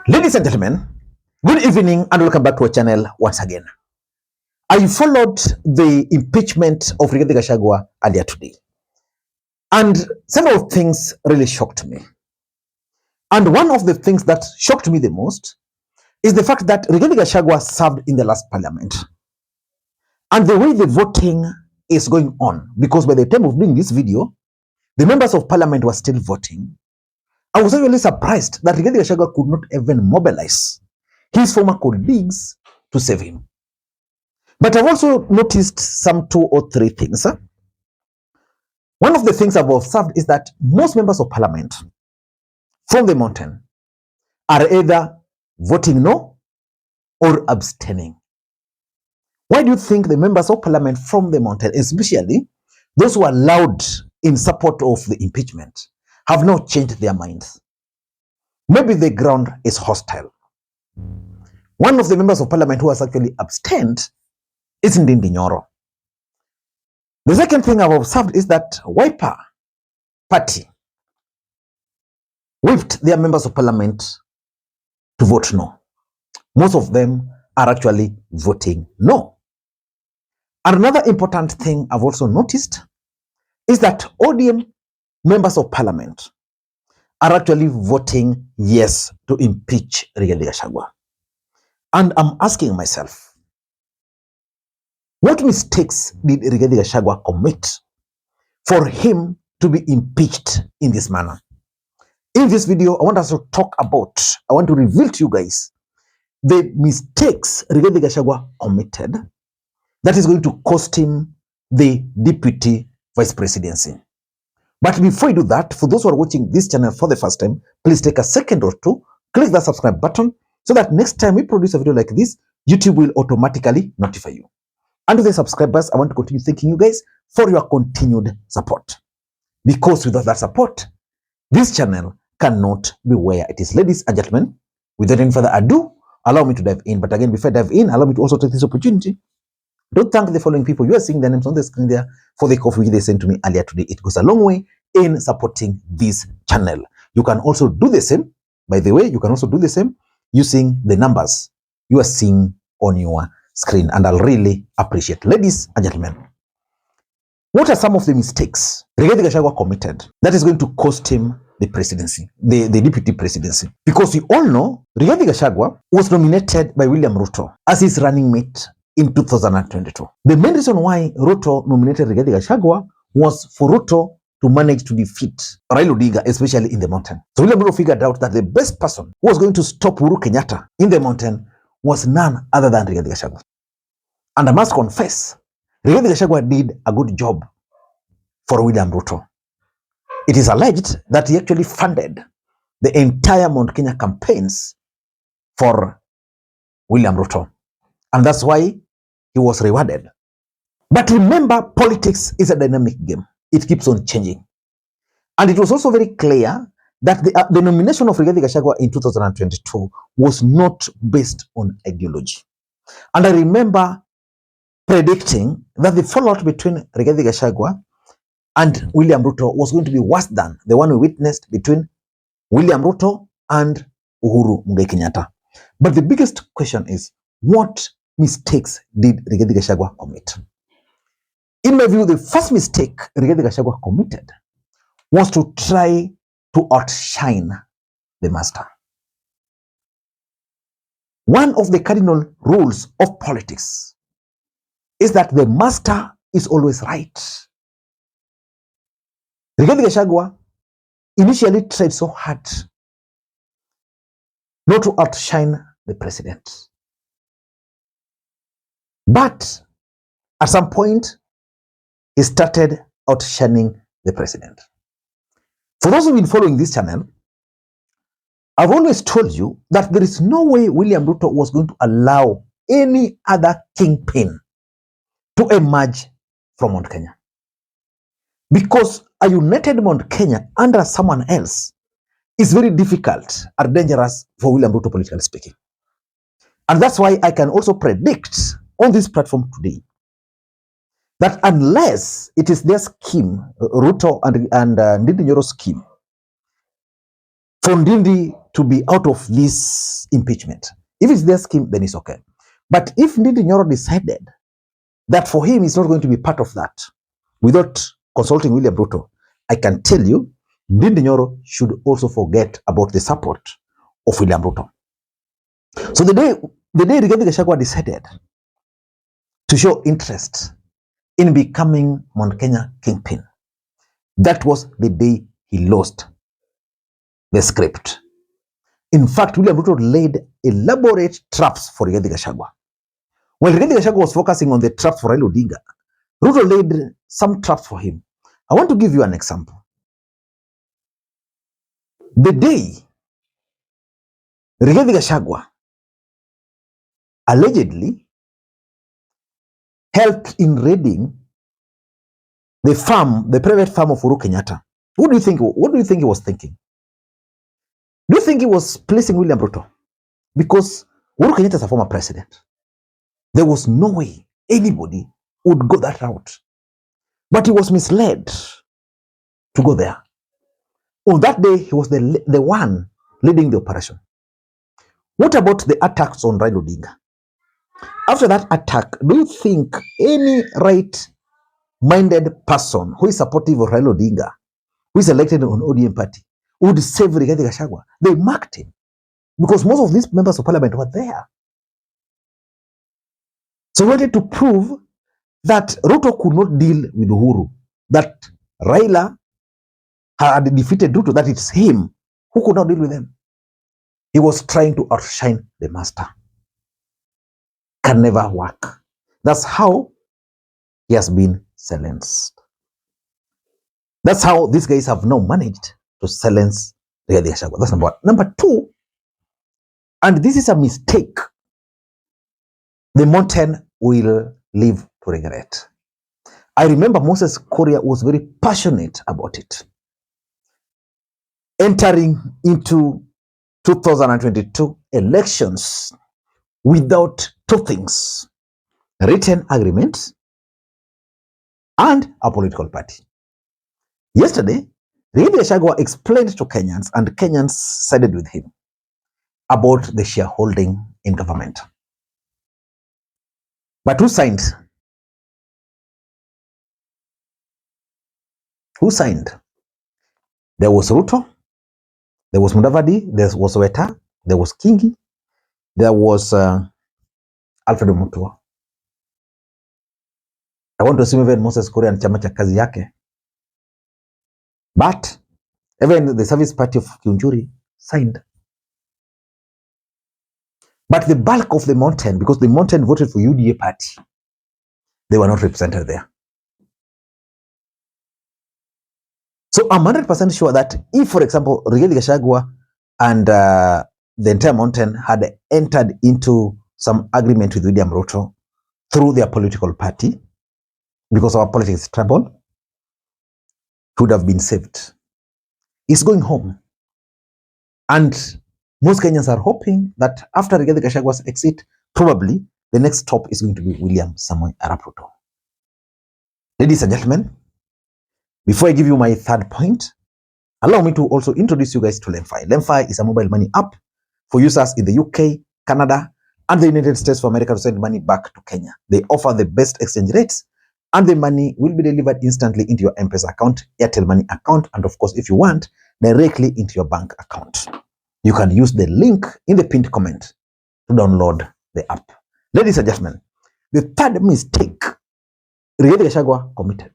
Ladies and gentlemen, good evening and welcome back to our channel once again. I followed the impeachment of Rigathi Gachagua earlier today, and several things really shocked me. And one of the things that shocked me the most is the fact that Rigathi Gachagua served in the last parliament. And the way the voting is going on, because by the time of doing this video, the members of parliament were still voting. I was really surprised that Rigathi Gachagua could not even mobilize his former colleagues to save him. But I've also noticed some 2 or 3 things. One of the things I've observed is that most members of parliament from the mountain are either voting no or abstaining. Why do you think the members of parliament from the mountain, especially those who are loud in support of the impeachment, have not changed their minds? Maybe the ground is hostile. One of the members of parliament who has actually abstained is Ndindi Nyoro. The second thing I've observed is that Wiper Party whipped their members of parliament to vote no. Most of them are actually voting no. And another important thing I've also noticed is that ODM members of parliament are actually voting yes to impeach Rigathi Gachagua. And I'm asking myself, what mistakes did Rigathi Gachagua commit for him to be impeached in this manner? In this video, I want us to talk about, I want to reveal to you guys the mistakes Rigathi Gachagua committed that is going to cost him the deputy vice presidency. But before you do that, for those who are watching this channel for the first time, please take a second or two, click that subscribe button so that next time we produce a video like this, YouTube will automatically notify you. And to the subscribers, I want to continue thanking you guys for your continued support. Because without that support, this channel cannot be where it is. Ladies and gentlemen, without any further ado, allow me to dive in. But again, before I dive in, allow me to also take this opportunity to thank the following people. You are seeing their names on the screen there for the coffee they sent to me earlier today. It goes a long way in supporting this channel. You can also do the same. By the way, you can also do the same using the numbers you are seeing on your screen, and I'll really appreciate. Ladies and gentlemen, what are some of the mistakes Rigathi Gachagua committed that is going to cost him the presidency, the deputy presidency? Because we all know Rigathi Gachagua was nominated by William Ruto as his running mate in 2022. The main reason why Ruto nominated Rigathi Gachagua was for Ruto to manage to defeat Raila Odinga, especially in the mountain. So William Ruto figured out that the best person who was going to stop Uhuru Kenyatta in the mountain was none other than Rigathi Gachagua. And I must confess, Rigathi Gachagua did a good job for William Ruto. It is alleged that he actually funded the entire Mount Kenya campaigns for William Ruto. And that's why he was rewarded. But remember, politics is a dynamic game. It keeps on changing. And it was also very clear that the nomination of Rigathi Gachagua in 2022 was not based on ideology. And I remember predicting that the fallout between Rigathi Gachagua and William Ruto was going to be worse than the one we witnessed between William Ruto and Uhuru Kenyatta. But the biggest question is, what mistakes did Rigathi Gachagua commit? In my view, the first mistake Rigathi Gachagua committed was to try to outshine the master. One of the cardinal rules of politics is that the master is always right. Rigathi Gachagua initially tried so hard not to outshine the president. But at some point, he started outshining the president. For those who've been following this channel, I've always told you that there is no way William Ruto was going to allow any other kingpin to emerge from Mount Kenya. Because a united Mount Kenya under someone else is very difficult and dangerous for William Ruto, politically speaking. And that's why I can also predict on this platform today that unless it is their scheme, Ruto and Ndindi Nyoro's scheme, for Ndindi to be out of this impeachment. If it's their scheme, then it's okay. But if Ndindi Nyoro decided that for him he's not going to be part of that without consulting William Ruto, I can tell you, Ndindi Nyoro should also forget about the support of William Ruto. So the day Rigathi Gachagua decided to show interest in becoming Mount Kenya kingpin, that was the day he lost the script. In fact, William Ruto laid elaborate traps for Rigathi Gachagua. While Rigathi Gachagua was focusing on the traps for Raila Odinga, Ruto laid some traps for him. I want to give you an example. The day Rigathi Gachagua allegedly helped in raiding the private farm of Uhuru Kenyatta, what do you think he was thinking? Do you think he was placing William Ruto? Because Uhuru Kenyatta is a former president. There was no way anybody would go that route. But he was misled to go there. On that day, he was the one leading the operation. What about the attacks on Raila Odinga? After that attack, do you think any right-minded person who is supportive of Raila Odinga, who is elected on ODM party, would save Rigathi Gachagua? They marked him because most of these members of parliament were there. So he wanted to prove that Ruto could not deal with Uhuru, that Raila had defeated Ruto, that it's him who could not deal with them. He was trying to outshine the master. Can never work. That's how he has been silenced. That's how these guys have now managed to silence Rigathi Gachagua. That's number one. Number two, and this is a mistake the mountain will live to regret. I remember Moses Kuria was very passionate about it. Entering into 2022 elections without two things: written agreement and a political party. Yesterday, Rigathi Gachagua explained to Kenyans, and Kenyans sided with him about the shareholding in government. But who signed? Who signed? There was Ruto, there was Mudavadi, there was Weta, there was Kingi, there was Alfred Mutua. I want to assume even Moses Kuria and chama cha kazi yake. But even the Service Party of Kiunjuri signed. But the bulk of the mountain, because the mountain voted for UDA party, they were not represented there. So I'm 100% sure that if, for example, Rigathi Gachagua and the entire mountain had entered into some agreement with William Ruto through their political party, because our politics is trouble, would have been saved. He's going home. And most Kenyans are hoping that after Rigathi Gachagua's exit, probably the next stop is going to be William Samoei Arap Ruto. Ladies and gentlemen, before I give you my third point, allow me to also introduce you guys to LemFi. LemFi is a mobile money app for users in the UK, Canada, and the United States for America to send money back to Kenya. They offer the best exchange rates, and the money will be delivered instantly into your Mpesa account, Airtel Money account, and of course, if you want, directly into your bank account. You can use the link in the pinned comment to download the app. Ladies and gentlemen, the third mistake Rigathi Gachagua committed,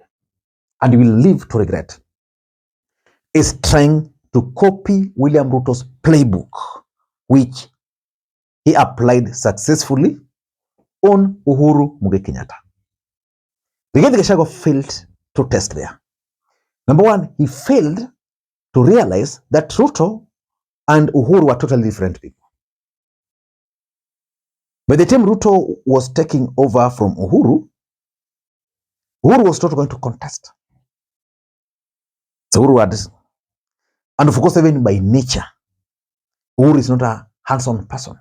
and will live to regret, is trying to copy William Ruto's playbook, which he applied successfully on Uhuru Kenyatta. Rigathi Gachagua failed to test there. Number one, he failed to realize that Ruto and Uhuru were totally different people. By the time Ruto was taking over from Uhuru was not going to contest. So Uhuru had, and of course, even by nature, Uhuru is not a hands-on person.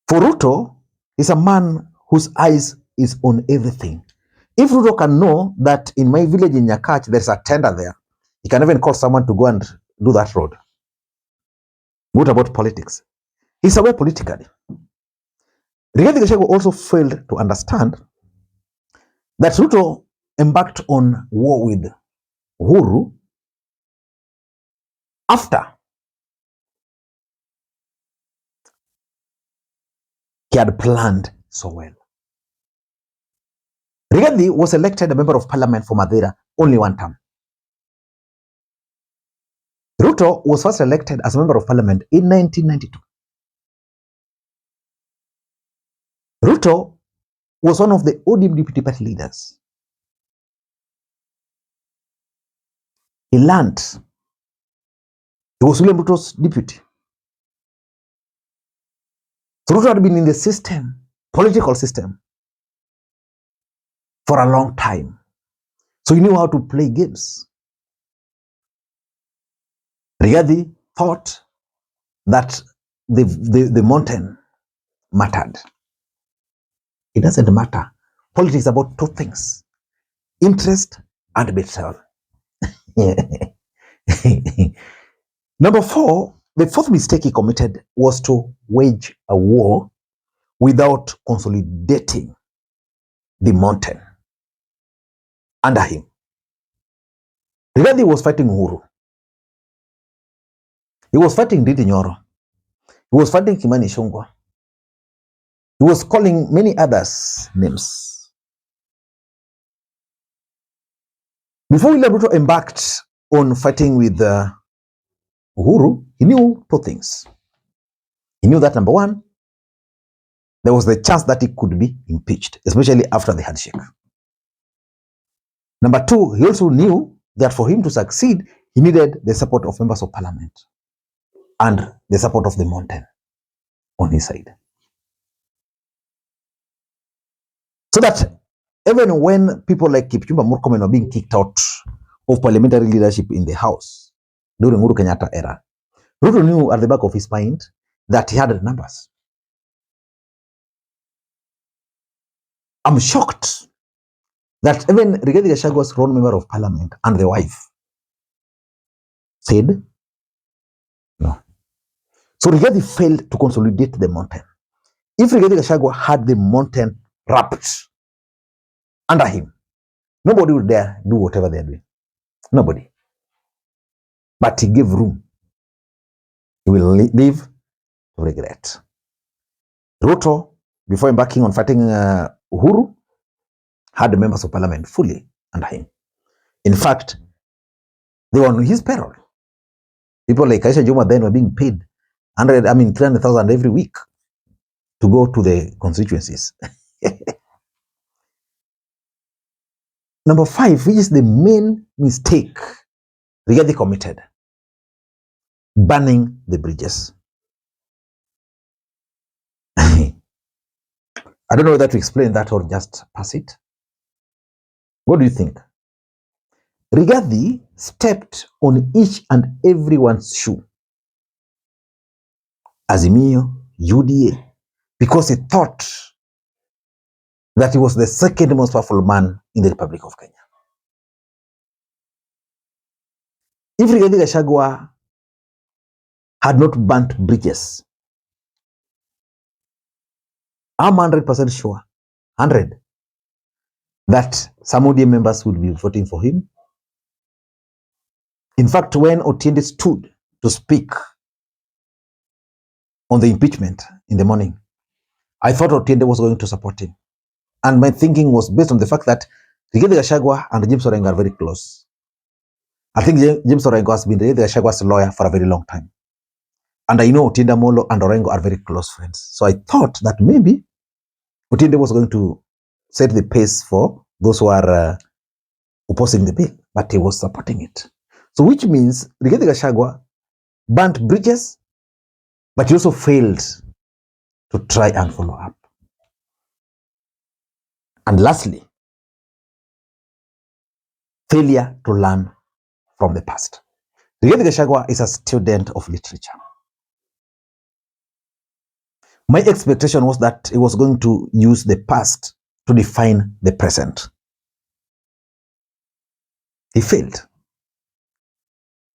For Ruto, he's a man whose eyes is on everything. If Ruto can know that in my village in Nyakach, there's a tender there, he can even call someone to go and do that road. What about politics? He's aware politically. Rigathi Gachagua also failed to understand that Ruto embarked on war with Uhuru after he had planned so well. Rigathi was elected a member of parliament for Madeira only one term. Ruto was first elected as a member of parliament in 1992. Ruto was one of the ODM deputy party leaders. He learned. He was William Ruto's deputy. So Ruto had been in the system, political system, for a long time. So he knew how to play games. Rigathi thought that the mountain mattered. It doesn't matter. Politics is about two things: interest and betrayal. Number four, the fourth mistake he committed was to wage a war without consolidating the mountain under him. Rigathi was fighting Uhuru. He was fighting Ndindi Nyoro. He was fighting Kimani Ichung'wah. He was calling many others names. Before William Ruto embarked on fighting with Uhuru, he knew two things. He knew that number one, there was the chance that he could be impeached, especially after the handshake. Number two, he also knew that for him to succeed, he needed the support of members of parliament and the support of the mountain on his side. So that even when people like Kipchumba Murkomen were being kicked out of parliamentary leadership in the House during Uhuru Kenyatta era, Ruto knew at the back of his mind that he had numbers. I'm shocked that even Rigathi Gachagua's role member of parliament and the wife said no. So Rigathi failed to consolidate the mountain. If Rigathi Gachagua had the mountain wrapped under him, nobody would dare do whatever they're doing. Nobody. But he gave room. He will live to regret. Ruto, before embarking on fighting Uhuru, had the members of parliament fully under him. In fact, they were on his payroll. People like Aisha Juma then were being paid 300,000 every week to go to the constituencies. Number five, which is the main mistake Rigathi committed, burning the bridges. I don't know whether to explain that or just pass it. What do you think? Rigathi stepped on each and everyone's shoe. Azimio, UDA, because he thought that he was the second most powerful man in the Republic of Kenya. If Rigathi Gachagua had not burnt bridges, I'm 100% sure, 100, that some ODM members would be voting for him. In fact, when Otiende stood to speak on the impeachment in the morning, I thought Otiende was going to support him. And my thinking was based on the fact that Rigathi Gachagua and James Orengo are very close. I think James Orengo has been Rigathi Gachagua's lawyer for a very long time. And I know Otiende Amollo and Orengo are very close friends. So I thought that maybe Otiende was going to set the pace for those who are opposing the bill, but he was supporting it. So which means Rigathi Gachagua burnt bridges, but he also failed to try and follow up. And lastly, failure to learn from the past. Rigathi Gachagua is a student of literature. My expectation was that he was going to use the past to define the present. He failed.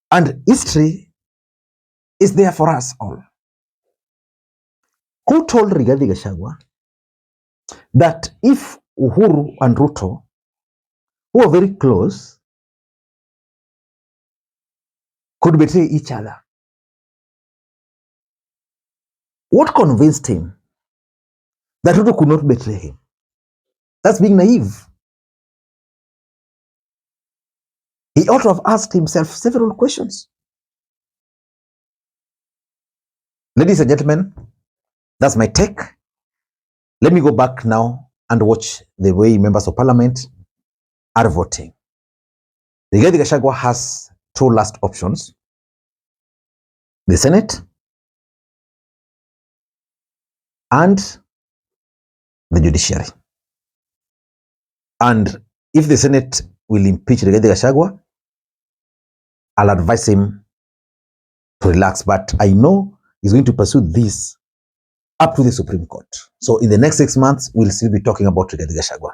And history is there for us all. Who told Rigathi Gachagua that if Uhuru and Ruto, who are very close, could betray each other? What convinced him that Ruto could not betray him? That's being naive. He ought to have asked himself several questions. Ladies and gentlemen, that's my take. Let me go back now and watch the way members of parliament are voting. Rigathi Gachagua has two last options: the Senate and the judiciary. And if the Senate will impeach Rigathi Gachagua, I'll advise him to relax. But I know he's going to pursue this up to the Supreme Court. So in the next 6 months, we'll still be talking about Rigathi Gachagua.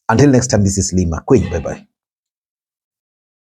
Until next time, this is Makwiny. Bye-bye.